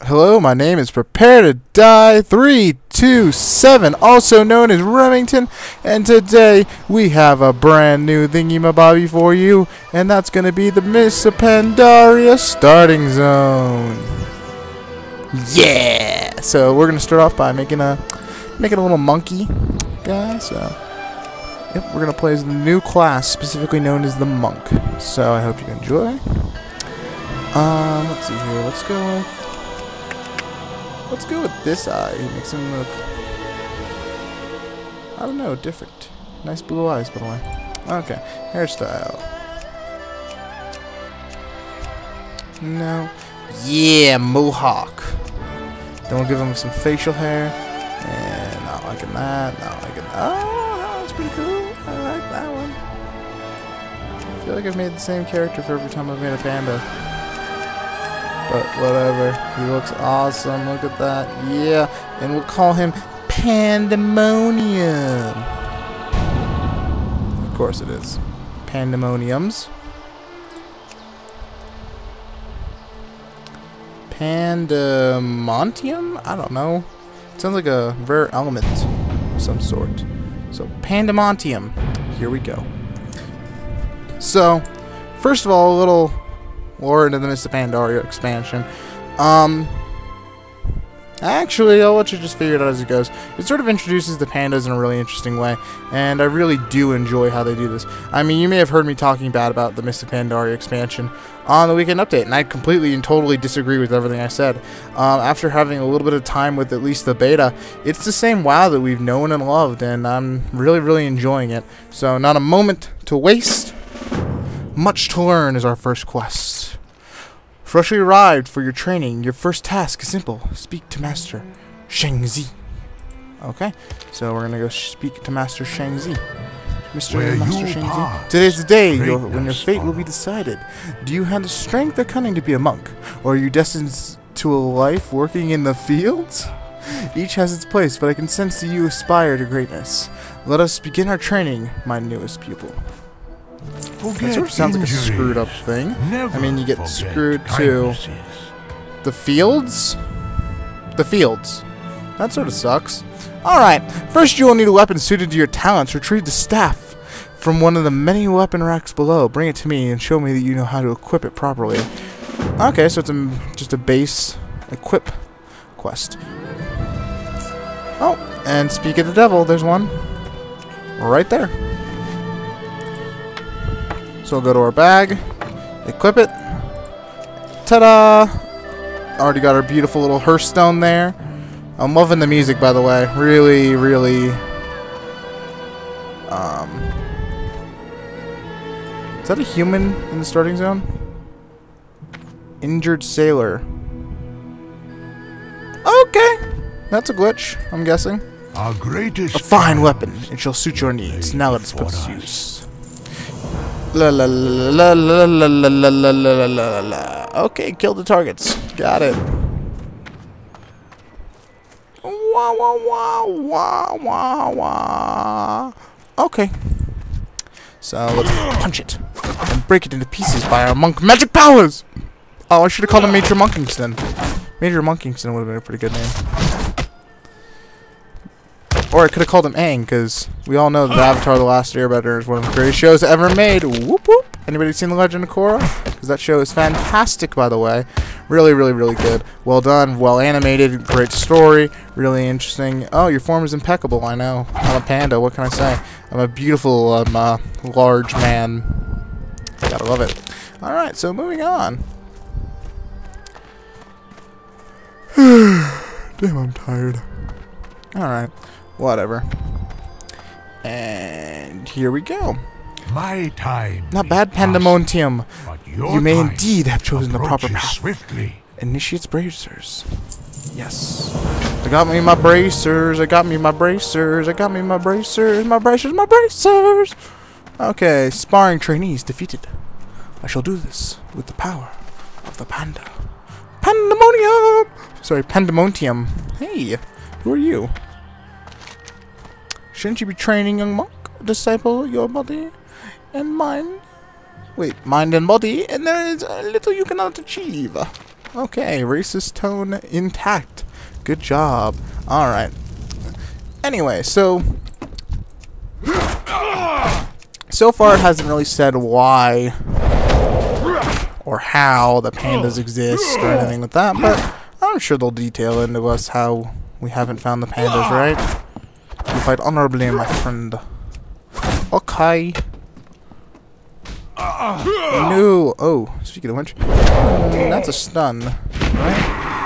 Hello, my name is Prepare to Die 327, also known as Remington, and today we have a brand new thingy-mabobby for you, and that's going to be the Miss Pandaria starting zone. Yeah! So we're going to start off by making a little monkey guy. So yep, we're going to play as the new class, specifically known as the monk. So I hope you enjoy. Let's see here. Let's go with this eye. He makes him look, I don't know, different. Nice blue eyes, by the way. Okay, hairstyle. No. Yeah, mohawk. Then we'll give him some facial hair. And not liking that. Not liking that. Oh, that one's pretty cool. I like that one. I feel like I've made the same character for every time I've made a panda. But whatever. He looks awesome. Look at that. Yeah. And we'll call him Pandemonium. Of course it is. Pandemoniums. Pandamontium? I don't know. It sounds like a rare element of some sort. So, Pandamontium. Here we go. So, first of all, a little lore into the Miss Pandaria expansion. Actually, I'll let you just figure it out as it goes. It sort of introduces the pandas in a really interesting way, and I really do enjoy how they do this. I mean, you may have heard me talking bad about the Miss Pandaria expansion on the Weekend Update, and I completely and totally disagree with everything I said. After having a little bit of time with at least the beta, it's the same WoW that we've known and loved, and I'm really, really enjoying it. So, not a moment to waste. Much to learn is our first quest. Freshly arrived for your training, your first task is simple. Speak to Master Shangzi. Okay, so we're gonna go speak to Master Shangzi. Master Shangzi. Today's the day when your fate will be decided. Do you have the strength or cunning to be a monk? Or are you destined to a life working in the fields? Each has its place, but I can sense that you aspire to greatness. Let us begin our training, my newest pupil. That sort of sounds like a screwed up thing. I mean, you get screwed to the fields? The fields. That sort of sucks. Alright, first you will need a weapon suited to your talents. Retrieve the staff from one of the many weapon racks below. Bring it to me and show me that you know how to equip it properly. Okay, so it's just a base equip quest. Oh, and speak of the devil, there's one right there. So we'll go to our bag, equip it. Ta-da! Already got our beautiful little Hearthstone there. I'm loving the music, by the way. Really, really. Is that a human in the starting zone? Injured sailor. Okay, that's a glitch, I'm guessing. Our greatest. A fine weapon. It shall suit your needs. Now let us put it to use. La la la la la la la la la la la la. Okay, kill the targets. Got it. Wah wah wah wah wah wah. Okay. So let's punch it and break it into pieces by our monk magic powers. Oh, I should have called him Major Monkingston. Major Monkingston would have been a pretty good name. Or I could have called him Aang, because we all know that Avatar: The Last Airbender is one of the greatest shows ever made. Whoop whoop! Anybody seen The Legend of Korra? Because that show is fantastic, by the way. Really, really, really good. Well done, well animated, great story, really interesting. Oh, your form is impeccable, I know. I'm a panda, what can I say? I'm a beautiful, large man. Gotta love it. Alright, so moving on. Damn, I'm tired. Alright. Whatever. And here we go. My time. Not bad, Pandemonium. You may time indeed have chosen the proper path. Swiftly. Initiate's bracers. Yes. I got me my bracers. I got me my bracers. I got me my bracers. My bracers. My bracers. Okay. Sparring trainees defeated. I shall do this with the power of the panda. Pandemonium. Sorry, Pandemonium. Hey, who are you? Shouldn't you be training, young monk? Disciple your body and mind. Wait, mind and body, and there is little you cannot achieve. Okay, racist tone intact. Good job. Alright. Anyway, so far it hasn't really said why or how the pandas exist or anything like that, but I'm sure they'll detail into us how we haven't found the pandas, right? You fight honorably, my friend. Okay. No. Oh, speaking of which, that's a stun, right?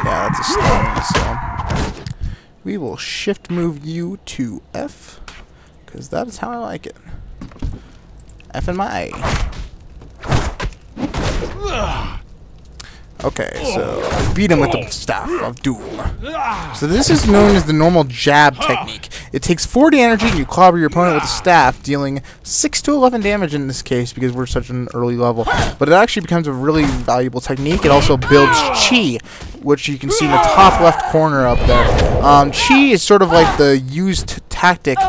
Yeah, that's a stun, so we will shift move you to F, because that is how I like it. F in my A. Okay, so beat him with the Staff of Doom. So this is known as the normal jab technique. It takes 40 energy and you clobber your opponent with a staff, dealing 6 to 11 damage in this case because we're such an early level. But it actually becomes a really valuable technique. It also builds chi, which you can see in the top left corner up there. Chi is sort of like the used tactic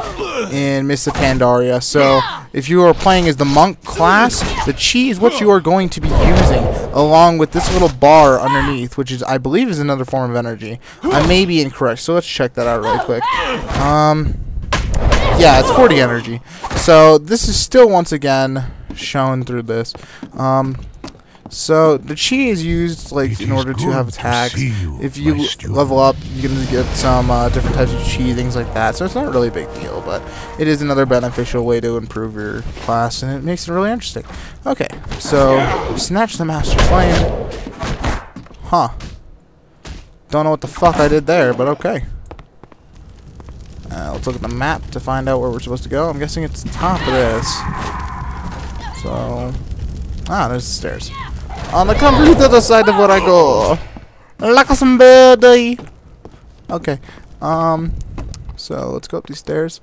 in Mists of Pandaria. So if you are playing as the monk class, the chi is what you are going to be using, along with this little bar underneath, which is, I believe, is another form of energy. I may be incorrect, so let's check that out really quick. Yeah, it's 40 energy. So this is still once again shown through this. So the chi is used like in order to have attacks. If you level up, you're gonna get some different types of chi, things like that. So it's not really a big deal, but it is another beneficial way to improve your class, and it makes it really interesting. Okay, so snatch the Master Flame. Huh. Don't know what the fuck I did there, but okay. Let's look at the map to find out where we're supposed to go. I'm guessing it's the top of this. So, there's the stairs. On the complete other side of where I go. Like somebody. Okay. So let's go up these stairs.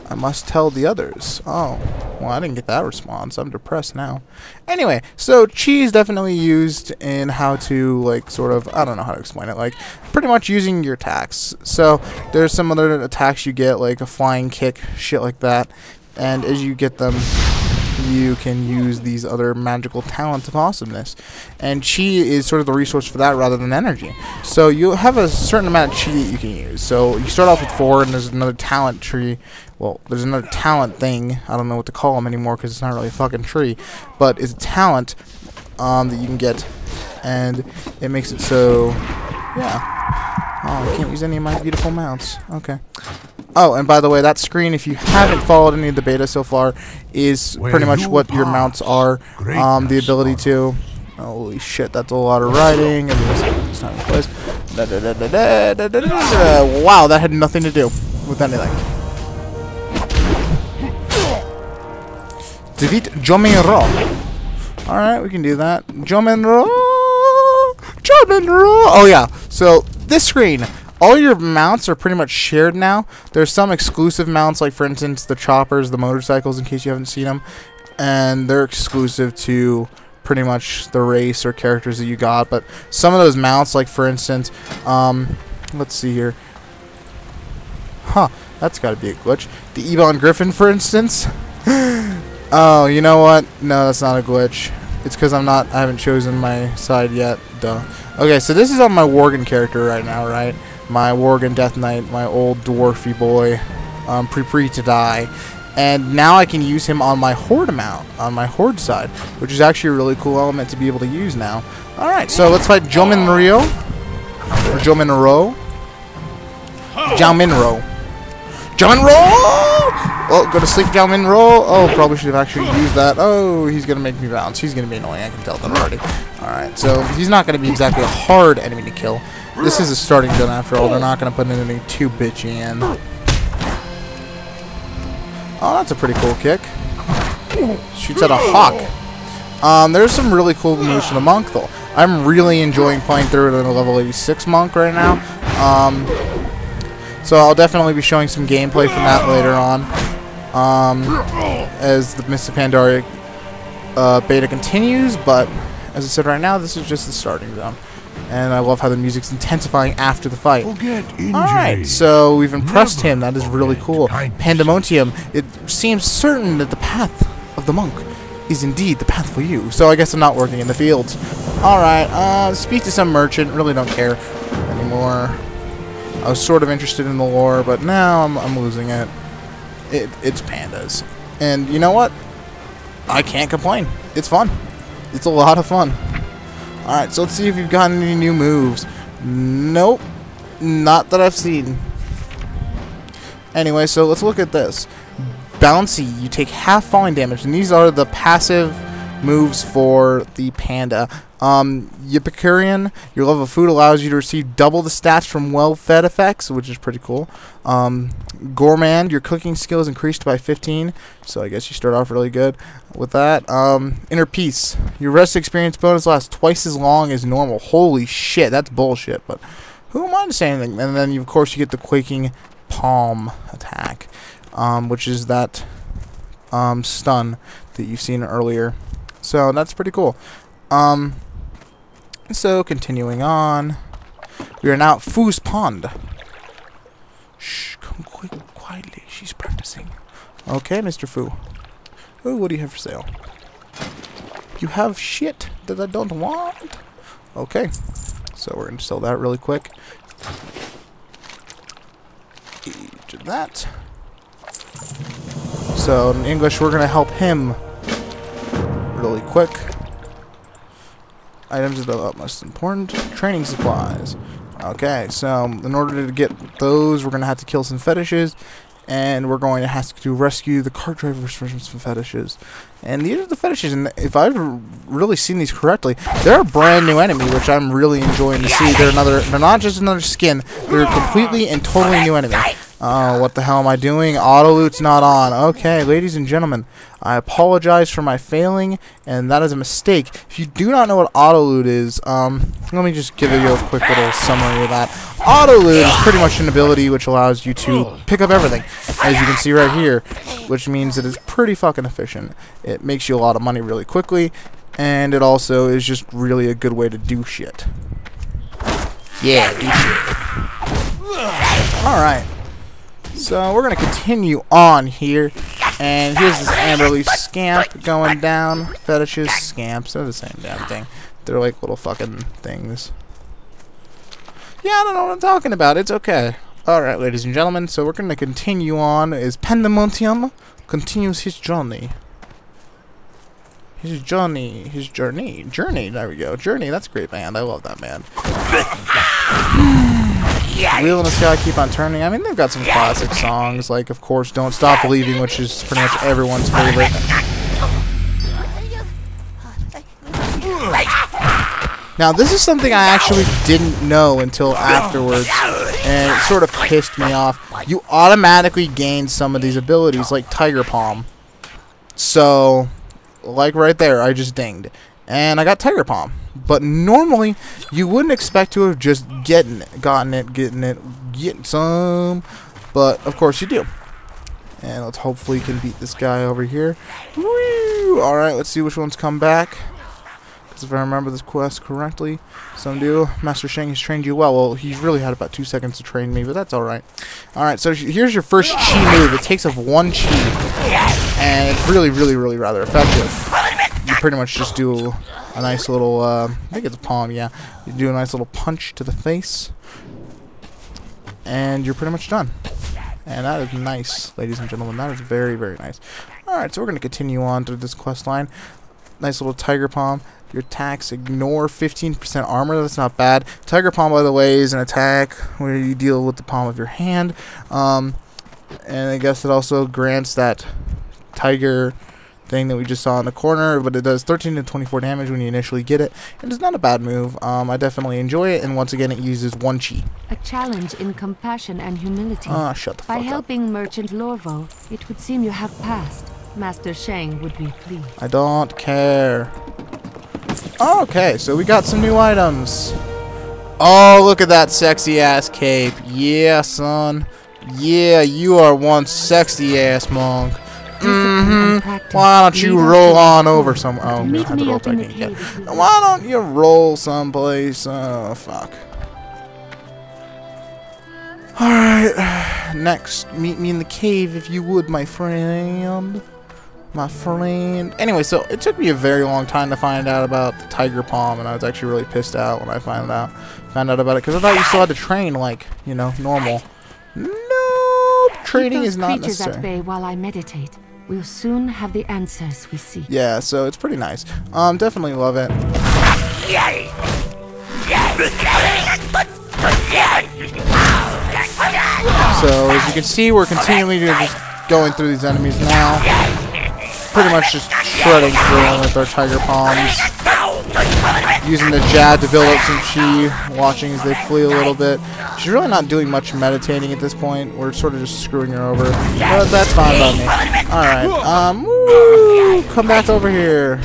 I must tell the others. Oh, well, I didn't get that response. I'm depressed now. Anyway, so chi is definitely used in how to, like, sort of, I don't know how to explain it, like, pretty much using your attacks. So there's some other attacks you get, like a flying kick, shit like that. And as you get them, you can use these other magical talents of awesomeness. And chi is sort of the resource for that rather than energy. So you have a certain amount of chi that you can use. So you start off with 4, and there's another talent tree. Well, there's another talent thing. I don't know what to call them anymore because it's not really a fucking tree. But it's a talent that you can get. And it makes it so, yeah. Oh, I can't use any of my beautiful mounts. Okay. Oh, and by the way, that screen, if you haven't followed any of the beta so far, is pretty much what your mounts are. The ability to... Holy shit, that's a lot of writing. It's time and place. Wow, that had nothing to do with anything. Defeat Jomenro. Alright, we can do that. Jomenro! Jomenro! Oh, yeah. So, this screen... All your mounts are pretty much shared now. There's some exclusive mounts, like for instance the choppers, the motorcycles, in case you haven't seen them, and they're exclusive to pretty much the race or characters that you got. But some of those mounts, like for instance, let's see here. Huh, that's got to be a glitch. The Ebon Griffin, for instance. Oh, you know what? No, that's not a glitch. It's because I haven't chosen my side yet. Duh. Okay, so this is on my Worgen character right now, right? My Worgen Death Knight, my old dwarfy boy, pre to die. And now I can use him on my Horde mount, on my Horde side, which is actually a really cool element to be able to use now. Alright, so let's fight Jomenro. Or Jomenro. Jomenro. Jomenro! Oh, go to sleep, Jomenro. Oh, probably should have actually used that. Oh, he's going to make me bounce. He's going to be annoying, I can tell that already. Alright, so he's not going to be exactly a hard enemy to kill. This is a starting gun after all. They're not going to put anything too bitchy in. Oh, that's a pretty cool kick. Shoots at a hawk. There's some really cool moves from the monk, though. I'm really enjoying playing through it in a level 86 monk right now. So I'll definitely be showing some gameplay from that later on. As the Mists of Pandaria beta continues, but as I said right now, this is just the starting zone. And I love how the music's intensifying after the fight. Alright, so we've impressed him. That is really cool. Pandemonium. It seems certain that the path of the monk is indeed the path for you. So I guess I'm not working in the fields. Alright, speak to some merchant. Really don't care anymore. I was sort of interested in the lore, but now I'm losing it. It's pandas. And you know what? I can't complain. It's fun. It's a lot of fun. Alright, so let's see if you've gotten any new moves. Nope. Not that I've seen. Anyway, so let's look at this. Bouncy, you take half falling damage, and these are the passive moves for the panda. Epicurean, your love of food allows you to receive double the stats from well-fed effects, which is pretty cool. Gourmand, your cooking skill is increased by 15, so I guess you start off really good with that. Inner Peace, your rest experience bonus lasts twice as long as normal. Holy shit, that's bullshit, but who am I to say anything? And then, of course, you get the Quaking Palm attack, which is that stun that you've seen earlier. So that's pretty cool. So continuing on, we are now at Fu's Pond. Shh, come quietly. She's practicing. Okay, Mr. Fu. Oh, what do you have for sale? You have shit that I don't want. Okay, so we're gonna sell that really quick. Each of that. So in English, we're gonna help him really quick. Items are the most important. Training supplies. Okay, so in order to get those, we're going to have to kill some fetishes, and we're going to have to rescue the cart drivers from some fetishes. And these are the fetishes, and if I've really seen these correctly, they're a brand new enemy, which I'm really enjoying to see. They're not just another skin, they're a completely and totally new enemy. What the hell am I doing? Auto loot's not on. Okay, ladies and gentlemen, I apologize for my failing, and that is a mistake. If you do not know what auto loot is, let me just give you a quick little summary of that. Auto loot is pretty much an ability which allows you to pick up everything, as you can see right here, which means that it's pretty fucking efficient. It makes you a lot of money really quickly, and it also is just really a good way to do shit. Yeah, do shit. Alright. So we're going to continue on here, and here's this Amberleaf Scamp going down. Fetishes, Scamps, they're the same damn thing. They're like little fucking things. Yeah, I don't know what I'm talking about, it's okay. Alright, ladies and gentlemen, so we're going to continue on as Pandemonium continues his journey. His journey, there we go. Journey, that's a great band, I love that band. Wheel in the Sky, Keep on Turning. I mean, they've got some classic songs, like, of course, Don't Stop Believing, which is pretty much everyone's favorite. Now, this is something I actually didn't know until afterwards, and it sort of pissed me off. You automatically gain some of these abilities, like Tiger Palm. So, like right there, I just dinged. And I got Tiger Palm. But normally, you wouldn't expect to have just getting some. But, of course, you do. And let's hopefully can beat this guy over here. Woo! Alright, let's see which ones come back. Because if I remember this quest correctly, some do. Master Shang has trained you well. Well, he's really had about 2 seconds to train me, but that's alright. Alright, so here's your first chi move. It takes up 1 chi. And it's really, really, really rather effective. You pretty much just do a nice little, I think it's a palm, yeah. You do a nice little punch to the face. And you're pretty much done. And that is nice, ladies and gentlemen. That is very, very nice. Alright, so we're going to continue on through this quest line. Nice little Tiger Palm. Your attacks ignore 15% armor. That's not bad. Tiger Palm, by the way, is an attack where you deal with the palm of your hand. And I guess it also grants that tiger thing that we just saw in the corner, but it does 13 to 24 damage when you initially get it, and it's not a bad move. I definitely enjoy it, and once again, it uses 1 chi. A challenge in compassion and humility. Ah, shut the fuck up. By helping Merchant Lorvo, it would seem you have passed. Master Shang would be pleased. I don't care. Okay, so we got some new items. Oh, look at that sexy ass cape. Yeah, son. Yeah, you are one sexy ass monk. Why don't you roll on over somewhere? Oh, I'm gonna have to roll technique again. Why don't you roll someplace? Oh, fuck. Alright. Next, meet me in the cave if you would, my friend. my friend. Anyway, so it took me a very long time to find out about the tiger palm, and I was actually really pissed out when I found out about it, because I thought you still had to train like, you know, normal. Nope, training is not necessary. At bay while I meditate. We'll soon have the answers we seek. Yeah, so it's pretty nice. Definitely love it. So as you can see, we're continually just going through these enemies now. Pretty much just shredding through them with our tiger palms. Using the jab to build up some chi, watching as they flee a little bit. She's really not doing much meditating at this point. We're sort of just screwing her over. But that's fine by me. Alright, woo! Come back over here.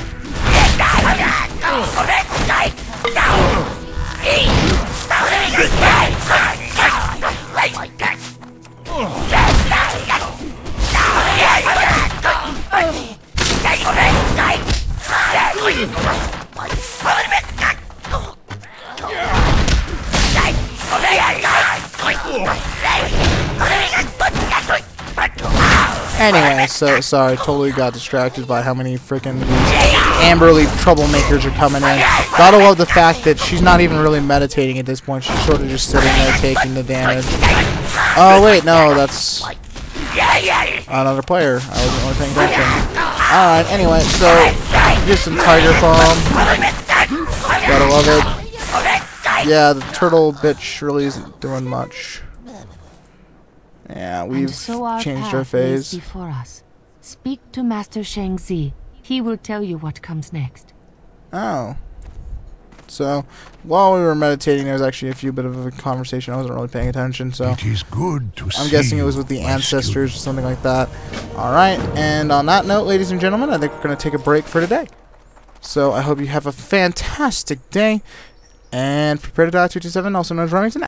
Anyway, so sorry, totally got distracted by how many freaking Amberleaf troublemakers are coming in. Gotta love the fact that she's not even really meditating at this point. She's sort of just sitting there taking the damage. Oh wait, no, that's another player. I wasn't really paying attention. Alright, anyway, so get some tiger palm. Gotta love it. Yeah, the turtle bitch really isn't doing much. Yeah, we've changed our phase. Before us. Speak to Master Shang Zi. He will tell you what comes next. Oh. So, while we were meditating, there was actually a few bit of a conversation. I wasn't really paying attention, so It is good to I'm guessing it was with the ancestors or something like that. Alright, and on that note, ladies and gentlemen, I think we're going to take a break for today. So, I hope you have a fantastic day, and prepare to die 227, also known as Remington.